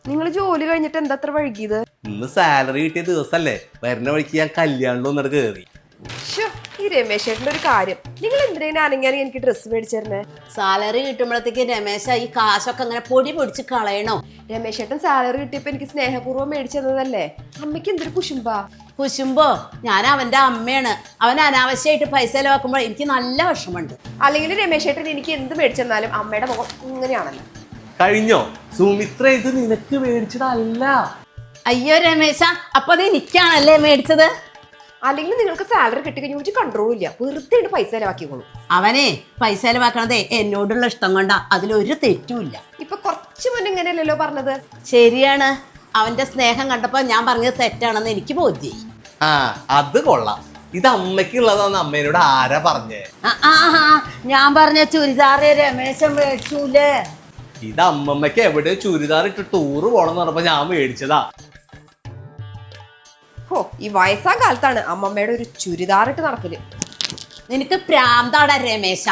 നിങ്ങൾ ജോലി കഴിഞ്ഞിട്ട് എന്താ അത്ര വൈകിയത്? ഇന്ന് സാലറി കിട്ടിയ ദിവസല്ലേ, വരുന്ന വഴിക്ക് ഞാൻ കല്യാണം ഒന്നിട്ട് കേറി. ഈ രമേശ് ചേട്ടൻ്റെ ഒരു കാര്യം, നിങ്ങൾ എന്തിനാ അനങ്ങിയാലും എനിക്ക് ഡ്രസ്സ് മേടിച്ചേരണേ? സാലറി കിട്ടുമ്പോഴത്തേക്ക് രമേശ ഈ കാശൊക്കെ അങ്ങനെ പൊടി പൊടിച്ച് കളയണോ? രമേശ് ചേട്ടൻ സാലറി കിട്ടിയപ്പോ എനിക്ക് സ്നേഹപൂർവ്വം മേടിച്ചു തന്നതല്ലേ. അമ്മയ്ക്ക് എന്തൊരു കുശുമ്പാ. കുശുമ്പോ ഞാൻ അവന്റെ അമ്മയാണ്. അവൻ അനാവശ്യമായിട്ട് പൈസ ചെലവാക്കുമ്പോൾ എനിക്ക് നല്ല വിഷമമുണ്ട്. അല്ലെങ്കിൽ രമേശ് ചേട്ടൻ എനിക്ക് എന്ത് മേടിച്ചെന്നാലും അമ്മയുടെ മുഖം ഇങ്ങനെയാണല്ലോ. കഴിഞ്ഞോ? സുമിത്ര ഇത് നിനക്ക് മേടിച്ചതല്ല. അയ്യോ രമേശ, അപ്പൊ അത് എനിക്കാണല്ലേ മേടിച്ചത്? അല്ലെങ്കിൽ നിങ്ങൾക്ക് സാലറി കിട്ടിക്കഴിഞ്ഞാൽ ഒരു കൺട്രോൾ ഇല്ല, വെറുതെ പൈസ ചെലവാക്കിക്കോളൂ. അവനെ പൈസ ചെലവാക്കണതേ എന്നോടുള്ള ഇഷ്ടം കൊണ്ടാ, അതിലൊരു തെറ്റുമില്ല. ഇപ്പൊ കുറച്ചു മുന്നേ ഇങ്ങനെയല്ലല്ലോ പറഞ്ഞത്. ശരിയാണ്, അവന്റെ സ്നേഹം കണ്ടപ്പോ ഞാൻ പറഞ്ഞത് തെറ്റാണെന്ന് എനിക്ക് ബോധ്യായി. ആ അത് കൊള്ളാം. ഇത് അമ്മയ്ക്കുള്ളതാന്ന് അമ്മേനോട് ആരാ പറഞ്ഞേ? ഞാൻ പറഞ്ഞ ചുരിദാറ് രമേശൻ മേടിച്ചൂലേ? ഇത് അമ്മമ്മയ്ക്ക് എവിടെ ചുരിദാർ ഇട്ട് ടൂറ് പോണെന്ന് പറഞ്ഞപ്പോ ഞാൻ മേടിച്ചതാ. ഈ വയസ്സാ കാലത്താണ് അമ്മമ്മയുടെ ഒരു ചുരിദാറിട്ട് നടക്കല്. നിനക്ക് പ്രാന്താടാ രമേശ.